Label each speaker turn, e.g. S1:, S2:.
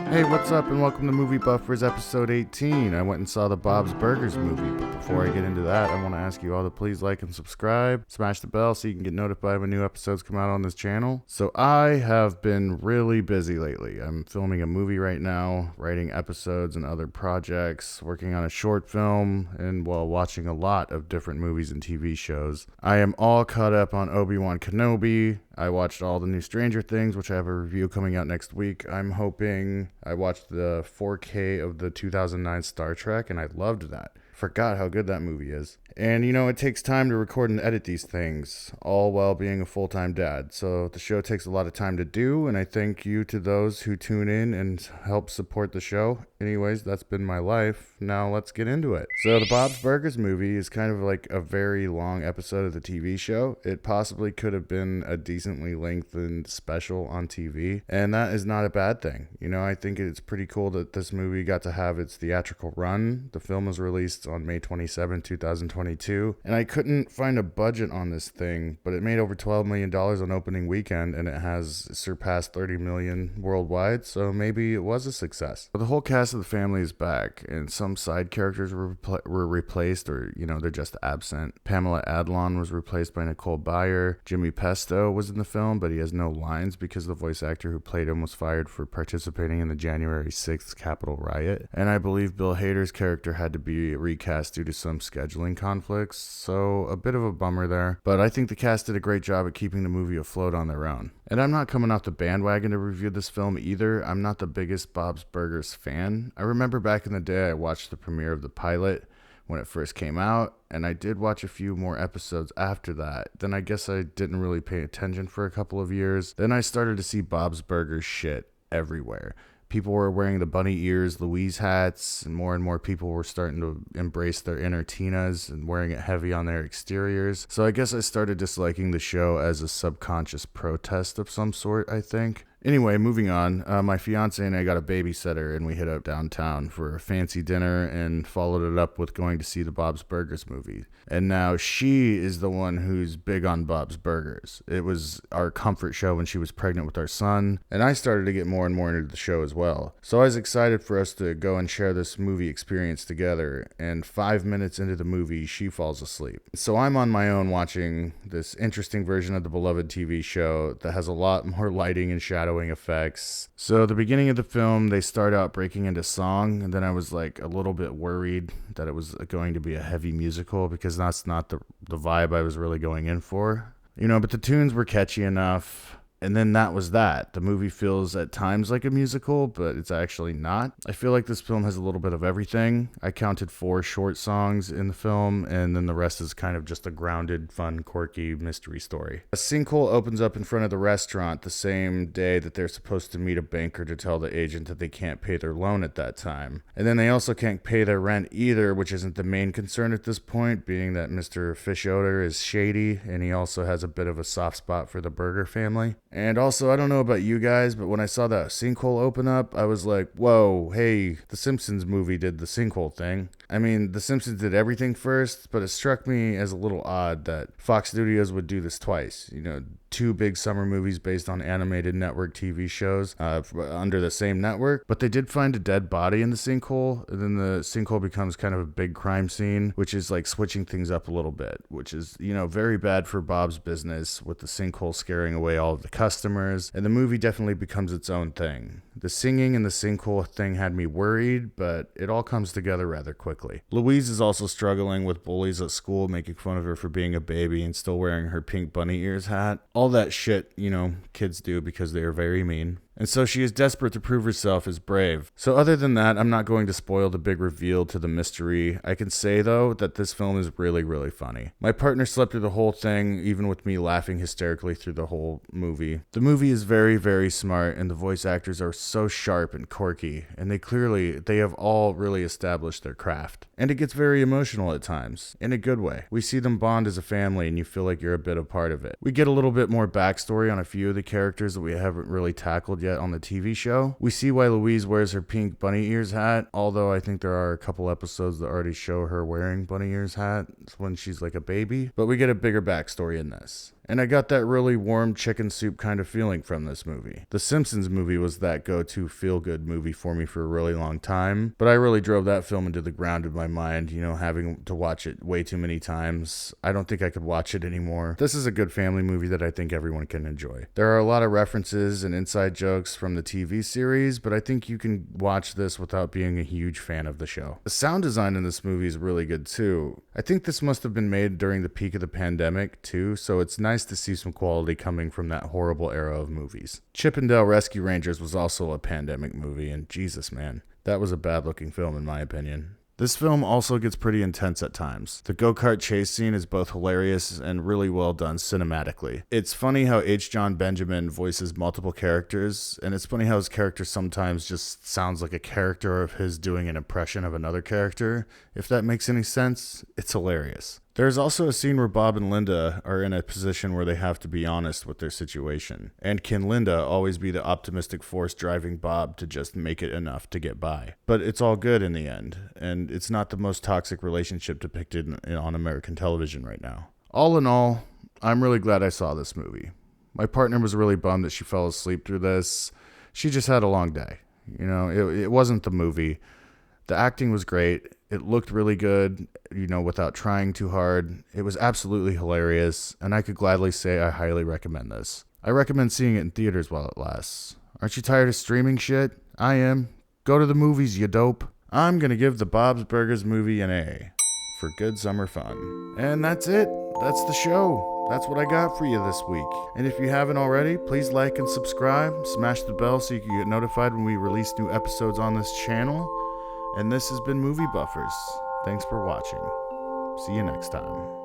S1: Hey, what's up, and welcome to Movie Buffers episode 18. I went and saw the Bob's Burgers movie, but before I get into that, I want to ask you all to please like and subscribe, smash the bell so you can get notified when new episodes come out on this channel. So I have been really busy lately. I'm filming a movie right now, writing episodes and other projects, working on a short film, and watching a lot of different movies and TV shows. I am all caught up on Obi-Wan Kenobi. I watched all the new Stranger Things, which I have a review coming out next week. I watched the 4K of the 2009 Star Trek, and I loved that. Forgot how good that movie is. And it takes time to record and edit these things, all while being a full-time dad. So the show takes a lot of time to do, and I thank you to those who tune in and help support the show. Anyways, that's been my life. Now let's get into it. So the Bob's Burgers movie is kind of like a very long episode of the TV show. It possibly could have been a decently lengthened special on TV, and that is not a bad thing. I think it's pretty cool that this movie got to have its theatrical run. The film was released on May 27, 2022, and I couldn't find a budget on this thing, but it made over $12 million on opening weekend, and it has surpassed $30 million worldwide, so maybe it was a success. But the whole cast of the family is back, and some side characters were replaced, or they're just absent. Pamela Adlon was replaced by Nicole Byer. Jimmy Pesto was in the film, but he has no lines because the voice actor who played him was fired for participating in the January 6th Capitol riot, and I believe Bill Hader's character had to be recast due to some scheduling conflicts, so a bit of a bummer there, but I think the cast did a great job at keeping the movie afloat on their own. And I'm not coming off the bandwagon to review this film either. I'm not the biggest Bob's Burgers fan. I remember back in the day I watched the premiere of the pilot when it first came out, and I did watch a few more episodes after that. Then I guess I didn't really pay attention for a couple of years. Then I started to see Bob's Burgers shit everywhere. People were wearing the bunny ears, Louise hats, and more people were starting to embrace their inner Tinas and wearing it heavy on their exteriors. So I guess I started disliking the show as a subconscious protest of some sort, I think. Anyway, moving on, my fiance and I got a babysitter, and we hit up downtown for a fancy dinner and followed it up with going to see the Bob's Burgers movie. And now she is the one who's big on Bob's Burgers. It was our comfort show when she was pregnant with our son, and I started to get more and more into the show as well. So I was excited for us to go and share this movie experience together, and 5 minutes into the movie, she falls asleep. So I'm on my own watching this interesting version of the beloved TV show that has a lot more lighting and shadow effects. So the beginning of the film, they start out breaking into song, and then I was like a little bit worried that it was going to be a heavy musical because that's not the vibe I was really going in for. But the tunes were catchy enough. And then that was that. The movie feels at times like a musical, but it's actually not. I feel like this film has a little bit of everything. I counted 4 short songs in the film, and then the rest is kind of just a grounded, fun, quirky mystery story. A sinkhole opens up in front of the restaurant the same day that they're supposed to meet a banker to tell the agent that they can't pay their loan at that time. And then they also can't pay their rent either, which isn't the main concern at this point, being that Mr. Fischoeder is shady, and he also has a bit of a soft spot for the Burger family. And also, I don't know about you guys, but when I saw that sinkhole open up, I was like, whoa, hey, the Simpsons movie did the sinkhole thing. I mean, the Simpsons did everything first, but it struck me as a little odd that Fox Studios would do this twice. 2 big summer movies based on animated network TV shows under the same network, but they did find a dead body in the sinkhole, and then the sinkhole becomes kind of a big crime scene, which is like switching things up a little bit, which is, very bad for Bob's business with the sinkhole scaring away all of the customers, and the movie definitely becomes its own thing. The singing and the sinkhole thing had me worried, but it all comes together rather quickly. Louise is also struggling with bullies at school making fun of her for being a baby and still wearing her pink bunny ears hat. All that shit, kids do because they are very mean. And so she is desperate to prove herself as brave. So other than that, I'm not going to spoil the big reveal to the mystery. I can say, though, that this film is really, really funny. My partner slept through the whole thing, even with me laughing hysterically through the whole movie. The movie is very, very smart, and the voice actors are so sharp and quirky, and they have all really established their craft. And it gets very emotional at times, in a good way. We see them bond as a family, and you feel like you're a bit a part of it. We get a little bit more backstory on a few of the characters that we haven't really tackled yet on the TV show. We see why Louise wears her pink bunny ears hat, although I think there are a couple episodes that already show her wearing bunny ears hat when she's like a baby, but we get a bigger backstory in this. And I got that really warm chicken soup kind of feeling from this movie. The Simpsons movie was that go-to feel-good movie for me for a really long time, but I really drove that film into the ground in my mind, having to watch it way too many times. I don't think I could watch it anymore. This is a good family movie that I think everyone can enjoy. There are a lot of references and inside jokes from the TV series, but I think you can watch this without being a huge fan of the show. The sound design in this movie is really good too. I think this must have been made during the peak of the pandemic too, so it's nice to see some quality coming from that horrible era of movies. Chip 'n Dale Rescue Rangers was also a pandemic movie, and Jesus, man, that was a bad looking film in my opinion. This film also gets pretty intense at times. The go-kart chase scene is both hilarious and really well done cinematically. It's funny how H. John Benjamin voices multiple characters, and it's funny how his character sometimes just sounds like a character of his doing an impression of another character. If that makes any sense, it's hilarious. There's also a scene where Bob and Linda are in a position where they have to be honest with their situation. And can Linda always be the optimistic force driving Bob to just make it enough to get by? But it's all good in the end, and it's not the most toxic relationship depicted on American television right now. All in all, I'm really glad I saw this movie. My partner was really bummed that she fell asleep through this. She just had a long day. It wasn't the movie. The acting was great. It looked really good, without trying too hard. It was absolutely hilarious, and I could gladly say I highly recommend this. I recommend seeing it in theaters while it lasts. Aren't you tired of streaming shit? I am. Go to the movies, you dope. I'm gonna give the Bob's Burgers movie an A for good summer fun. And that's it. That's the show. That's what I got for you this week. And if you haven't already, please like and subscribe. Smash the bell so you can get notified when we release new episodes on this channel. And this has been Movie Buffers. Thanks for watching. See you next time.